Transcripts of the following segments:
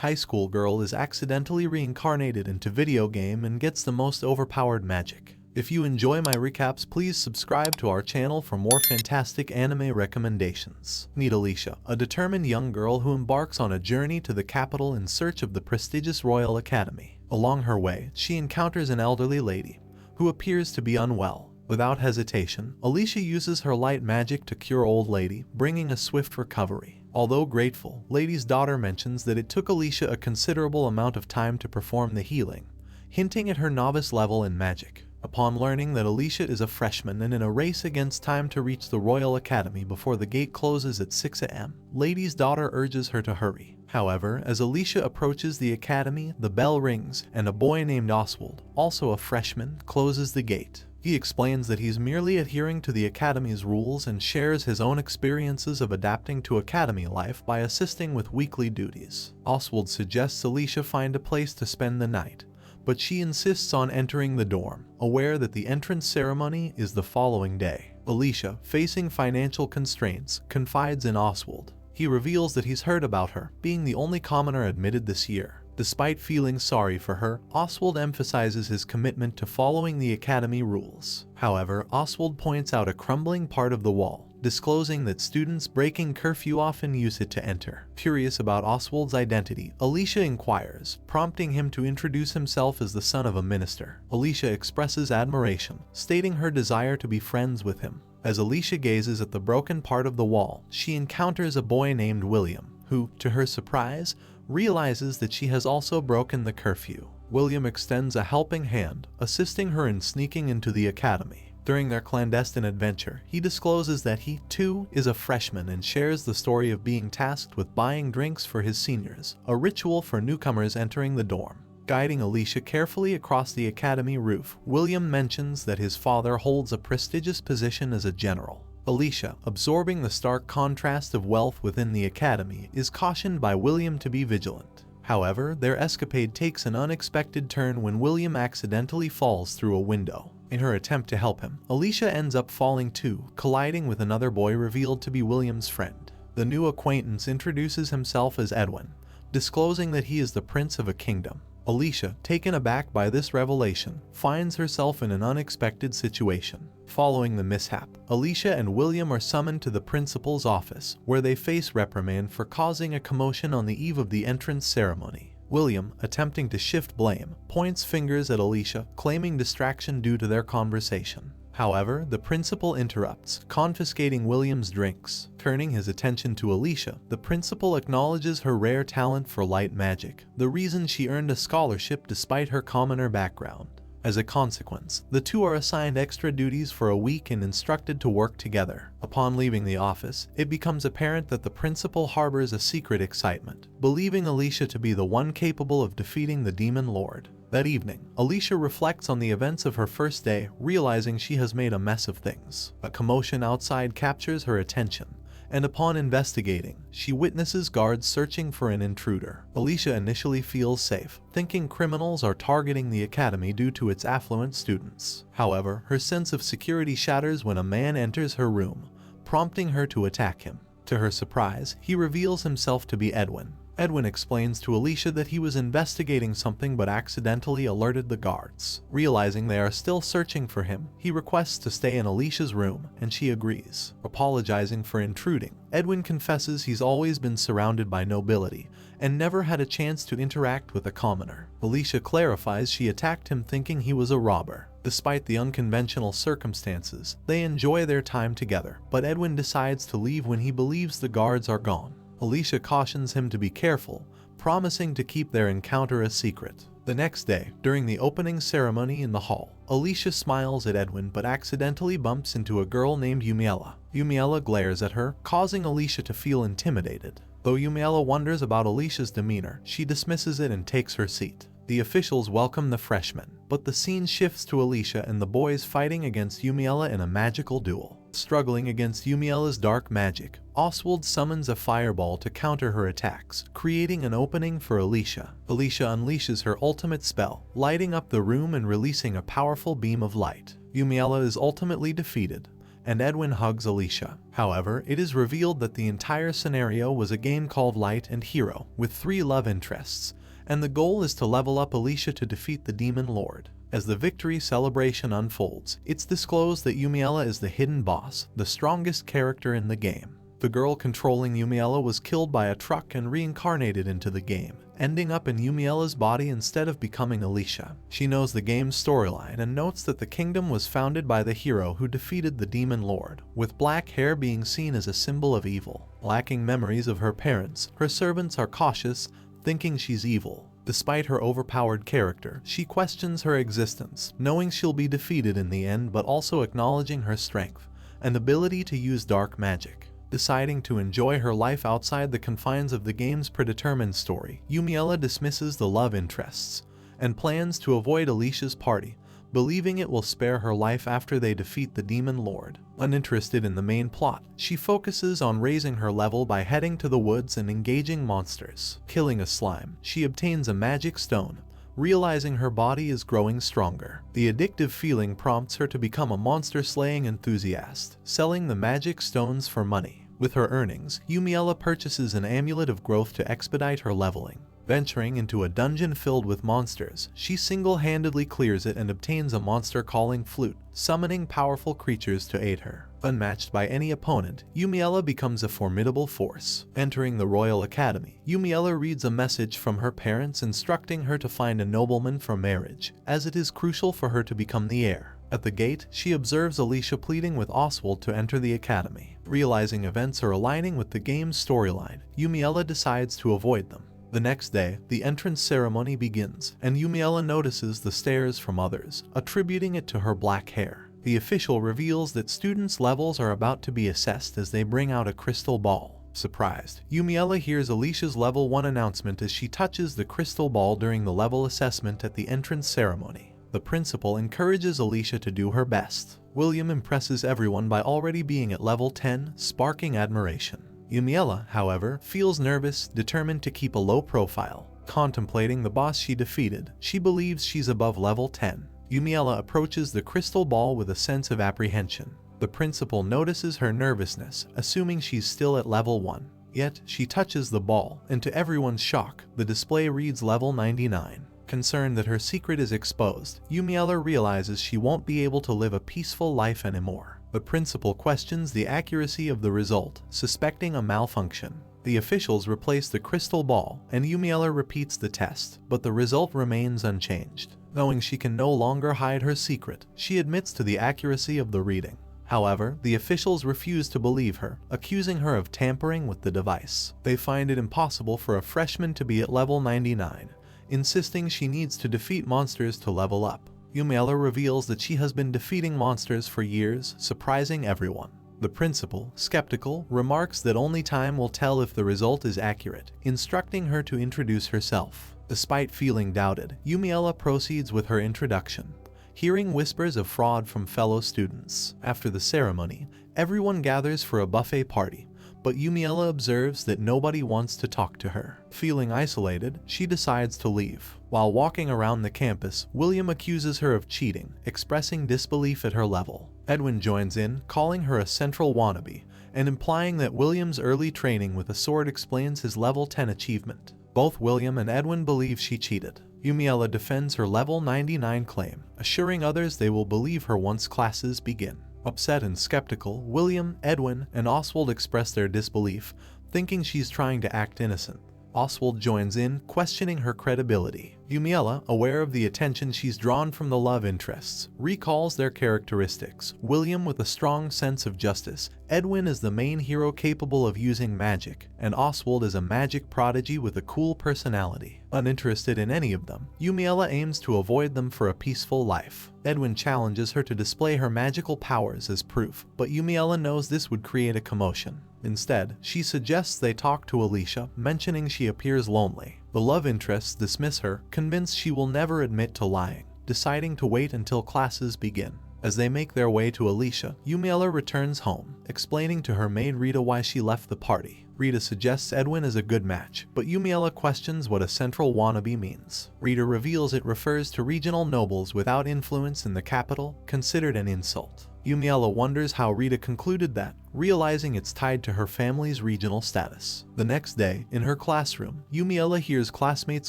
High school girl is accidentally reincarnated into video game and gets the most overpowered magic. If you enjoy my recaps, please subscribe to our channel for more fantastic anime recommendations. Meet Alicia, a determined young girl who embarks on a journey to the capital in search of the prestigious Royal Academy. Along her way, she encounters an elderly lady who appears to be unwell. Without hesitation, Alicia uses her light magic to cure old lady, bringing a swift recovery. Although grateful, lady's daughter mentions that it took Alicia a considerable amount of time to perform the healing, hinting at her novice level in magic. Upon learning that Alicia is a freshman and in a race against time to reach the Royal Academy before the gate closes at 6 a.m., lady's daughter urges her to hurry. However, as Alicia approaches the academy, the bell rings, and a boy named Oswald, also a freshman, closes the gate. He explains that he's merely adhering to the academy's rules and shares his own experiences of adapting to academy life by assisting with weekly duties. Oswald suggests Alicia find a place to spend the night, but she insists on entering the dorm, aware that the entrance ceremony is the following day. Alicia, facing financial constraints, confides in Oswald. He reveals that he's heard about her, being the only commoner admitted this year. Despite feeling sorry for her, Oswald emphasizes his commitment to following the academy rules. However, Oswald points out a crumbling part of the wall, disclosing that students breaking curfew often use it to enter. Curious about Oswald's identity, Alicia inquires, prompting him to introduce himself as the son of a minister. Alicia expresses admiration, stating her desire to be friends with him. As Alicia gazes at the broken part of the wall, she encounters a boy named William, who, to her surprise, realizes that she has also broken the curfew. William extends a helping hand, assisting her in sneaking into the academy. During their clandestine adventure, he discloses that he, too, is a freshman and shares the story of being tasked with buying drinks for his seniors, a ritual for newcomers entering the dorm. Guiding Alicia carefully across the academy roof, William mentions that his father holds a prestigious position as a general. Alicia, absorbing the stark contrast of wealth within the academy, is cautioned by William to be vigilant. However, their escapade takes an unexpected turn when William accidentally falls through a window. In her attempt to help him, Alicia ends up falling too, colliding with another boy revealed to be William's friend. The new acquaintance introduces himself as Edwin, disclosing that he is the prince of a kingdom. Alicia, taken aback by this revelation, finds herself in an unexpected situation. Following the mishap, Alicia and William are summoned to the principal's office, where they face reprimand for causing a commotion on the eve of the entrance ceremony. William, attempting to shift blame, points fingers at Alicia, claiming distraction due to their conversation. However, the principal interrupts, confiscating William's drinks. Turning his attention to Alicia, the principal acknowledges her rare talent for light magic, the reason she earned a scholarship despite her commoner background. As a consequence, the two are assigned extra duties for a week and instructed to work together. Upon leaving the office, it becomes apparent that the principal harbors a secret excitement, believing Alicia to be the one capable of defeating the demon lord. That evening, Alicia reflects on the events of her first day, realizing she has made a mess of things. A commotion outside captures her attention, and upon investigating, she witnesses guards searching for an intruder. Alicia initially feels safe, thinking criminals are targeting the academy due to its affluent students. However, her sense of security shatters when a man enters her room, prompting her to attack him. To her surprise, he reveals himself to be Edwin. Edwin explains to Alicia that he was investigating something but accidentally alerted the guards. Realizing they are still searching for him, he requests to stay in Alicia's room, and she agrees. Apologizing for intruding, Edwin confesses he's always been surrounded by nobility and never had a chance to interact with a commoner. Alicia clarifies she attacked him thinking he was a robber. Despite the unconventional circumstances, they enjoy their time together, but Edwin decides to leave when he believes the guards are gone. Alicia cautions him to be careful, promising to keep their encounter a secret. The next day, during the opening ceremony in the hall, Alicia smiles at Edwin but accidentally bumps into a girl named Yumiella. Yumiella glares at her, causing Alicia to feel intimidated. Though Yumiella wonders about Alicia's demeanor, she dismisses it and takes her seat. The officials welcome the freshmen, but the scene shifts to Alicia and the boys fighting against Yumiella in a magical duel. Struggling against Yumiella's dark magic, Oswald summons a fireball to counter her attacks, creating an opening for Alicia. Alicia unleashes her ultimate spell, lighting up the room and releasing a powerful beam of light. Yumiella is ultimately defeated, and Edwin hugs Alicia. However, it is revealed that the entire scenario was a game called Light and Hero, with 3 love interests, and the goal is to level up Alicia to defeat the Demon Lord. As the victory celebration unfolds, it's disclosed that Yumiella is the hidden boss, the strongest character in the game. The girl controlling Yumiella was killed by a truck and reincarnated into the game, ending up in Yumiella's body instead of becoming Alicia. She knows the game's storyline and notes that the kingdom was founded by the hero who defeated the Demon Lord, with black hair being seen as a symbol of evil. Lacking memories of her parents, her servants are cautious, thinking she's evil. Despite her overpowered character, she questions her existence, knowing she'll be defeated in the end but also acknowledging her strength and ability to use dark magic. Deciding to enjoy her life outside the confines of the game's predetermined story, Yumiella dismisses the love interests and plans to avoid Alicia's party, believing it will spare her life after they defeat the Demon Lord. Uninterested in the main plot, she focuses on raising her level by heading to the woods and engaging monsters. Killing a slime, she obtains a magic stone, realizing her body is growing stronger. The addictive feeling prompts her to become a monster-slaying enthusiast, selling the magic stones for money. With her earnings, Yumiella purchases an amulet of growth to expedite her leveling. Venturing into a dungeon filled with monsters, she single-handedly clears it and obtains a monster-calling flute, summoning powerful creatures to aid her. Unmatched by any opponent, Yumiella becomes a formidable force. Entering the Royal Academy, Yumiella reads a message from her parents instructing her to find a nobleman for marriage, as it is crucial for her to become the heir. At the gate, she observes Alicia pleading with Oswald to enter the academy. Realizing events are aligning with the game's storyline, Yumiella decides to avoid them. The next day, the entrance ceremony begins, and Yumiella notices the stares from others, attributing it to her black hair. The official reveals that students' levels are about to be assessed as they bring out a crystal ball. Surprised, Yumiella hears Alicia's level 1 announcement as she touches the crystal ball during the level assessment at the entrance ceremony. The principal encourages Alicia to do her best. William impresses everyone by already being at level 10, sparking admiration. Yumiella, however, feels nervous, determined to keep a low profile. Contemplating the boss she defeated, she believes she's above level 10. Yumiella approaches the crystal ball with a sense of apprehension. The principal notices her nervousness, assuming she's still at level 1. Yet, she touches the ball, and to everyone's shock, the display reads level 99. Concerned that her secret is exposed, Yumiella realizes she won't be able to live a peaceful life anymore. The principal questions the accuracy of the result, suspecting a malfunction. The officials replace the crystal ball, and Yumiella repeats the test, but the result remains unchanged. Knowing she can no longer hide her secret, she admits to the accuracy of the reading. However, the officials refuse to believe her, accusing her of tampering with the device. They find it impossible for a freshman to be at level 99, insisting she needs to defeat monsters to level up. Yumiella reveals that she has been defeating monsters for years, surprising everyone. The principal, skeptical, remarks that only time will tell if the result is accurate, instructing her to introduce herself. Despite feeling doubted, Yumiella proceeds with her introduction, hearing whispers of fraud from fellow students. After the ceremony, everyone gathers for a buffet party, but Yumiella observes that nobody wants to talk to her. Feeling isolated, she decides to leave. While walking around the campus, William accuses her of cheating, expressing disbelief at her level. Edwin joins in, calling her a central wannabe, and implying that William's early training with a sword explains his level 10 achievement. Both William and Edwin believe she cheated. Yumiella defends her level 99 claim, assuring others they will believe her once classes begin. Upset and skeptical, William, Edwin, and Oswald express their disbelief, thinking she's trying to act innocent. Oswald joins in, questioning her credibility. Yumiella, aware of the attention she's drawn from the love interests, recalls their characteristics. William with a strong sense of justice, Edwin is the main hero capable of using magic, and Oswald is a magic prodigy with a cool personality. Uninterested in any of them, Yumiella aims to avoid them for a peaceful life. Edwin challenges her to display her magical powers as proof, but Yumiella knows this would create a commotion. Instead, she suggests they talk to Alicia, mentioning she appears lonely. The love interests dismiss her, convinced she will never admit to lying, deciding to wait until classes begin. As they make their way to Alicia, Yumiella returns home, explaining to her maid Rita why she left the party. Rita suggests Edwin is a good match, but Yumiella questions what a central wannabe means. Rita reveals it refers to regional nobles without influence in the capital, considered an insult. Yumiella wonders how Rita concluded that, realizing it's tied to her family's regional status. The next day, in her classroom, Yumiella hears classmates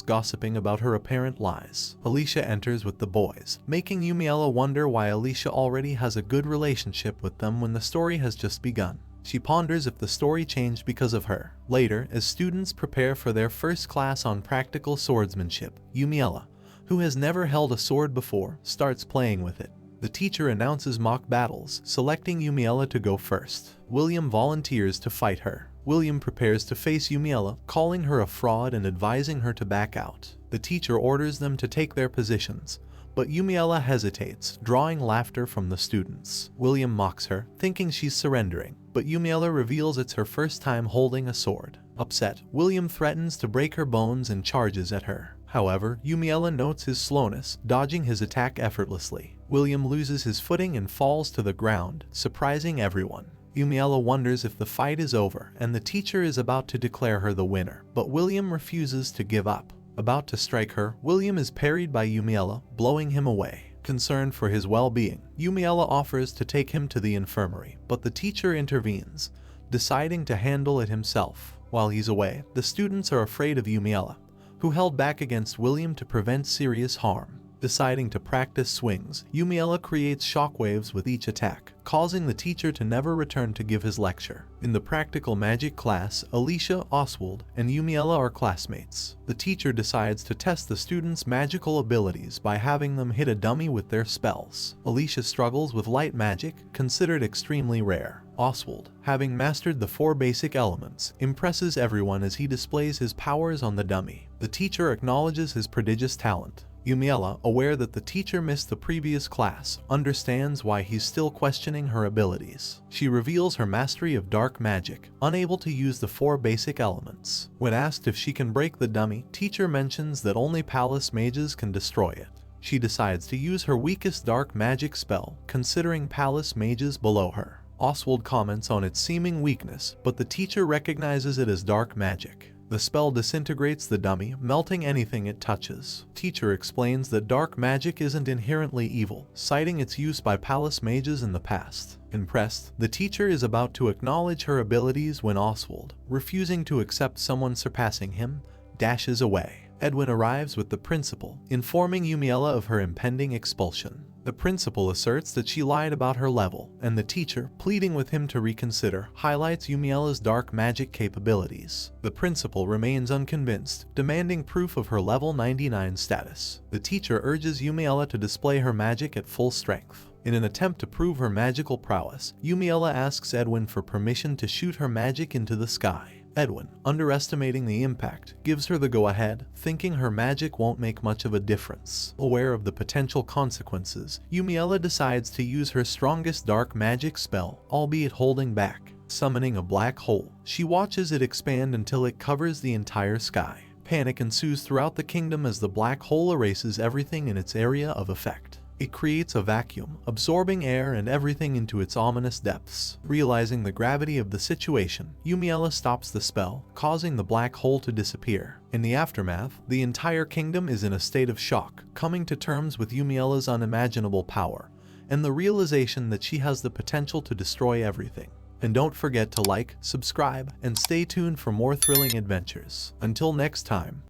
gossiping about her apparent lies. Alicia enters with the boys, making Yumiella wonder why Alicia already has a good relationship with them when the story has just begun. She ponders if the story changed because of her. Later, as students prepare for their first class on practical swordsmanship, Yumiella, who has never held a sword before, starts playing with it. The teacher announces mock battles, selecting Yumiella to go first. William volunteers to fight her. William prepares to face Yumiella, calling her a fraud and advising her to back out. The teacher orders them to take their positions, but Yumiella hesitates, drawing laughter from the students. William mocks her, thinking she's surrendering, but Yumiella reveals it's her first time holding a sword. Upset, William threatens to break her bones and charges at her. However, Yumiella notes his slowness, dodging his attack effortlessly. William loses his footing and falls to the ground, surprising everyone. Yumiella wonders if the fight is over and the teacher is about to declare her the winner, but William refuses to give up. About to strike her, William is parried by Yumiella, blowing him away. Concerned for his well-being, Yumiella offers to take him to the infirmary, but the teacher intervenes, deciding to handle it himself. While he's away, the students are afraid of Yumiella, who held back against William to prevent serious harm. Deciding to practice swings, Yumiella creates shockwaves with each attack, causing the teacher to never return to give his lecture. In the practical magic class, Alicia, Oswald, and Yumiella are classmates. The teacher decides to test the students' magical abilities by having them hit a dummy with their spells. Alicia struggles with light magic, considered extremely rare. Oswald, having mastered the 4 basic elements, impresses everyone as he displays his powers on the dummy. The teacher acknowledges his prodigious talent. Yumiella, aware that the teacher missed the previous class, understands why he's still questioning her abilities. She reveals her mastery of dark magic, unable to use the 4 basic elements. When asked if she can break the dummy, teacher mentions that only palace mages can destroy it. She decides to use her weakest dark magic spell, considering palace mages below her. Oswald comments on its seeming weakness, but the teacher recognizes it as dark magic. The spell disintegrates the dummy, melting anything it touches. Teacher explains that dark magic isn't inherently evil, citing its use by palace mages in the past. Impressed, the teacher is about to acknowledge her abilities when Oswald, refusing to accept someone surpassing him, dashes away. Edwin arrives with the principal, informing Yumiella of her impending expulsion. The principal asserts that she lied about her level, and the teacher, pleading with him to reconsider, highlights Yumiella's dark magic capabilities. The principal remains unconvinced, demanding proof of her level 99 status. The teacher urges Yumiella to display her magic at full strength. In an attempt to prove her magical prowess, Yumiella asks Edwin for permission to shoot her magic into the sky. Edwin, underestimating the impact, gives her the go-ahead, thinking her magic won't make much of a difference. Aware of the potential consequences, Yumiella decides to use her strongest dark magic spell, albeit holding back. Summoning a black hole, she watches it expand until it covers the entire sky. Panic ensues throughout the kingdom as the black hole erases everything in its area of effect. It creates a vacuum, absorbing air and everything into its ominous depths. Realizing the gravity of the situation, Yumiella stops the spell, causing the black hole to disappear. In the aftermath, the entire kingdom is in a state of shock, coming to terms with Yumiella's unimaginable power, and the realization that she has the potential to destroy everything. And don't forget to like, subscribe, and stay tuned for more thrilling adventures. Until next time.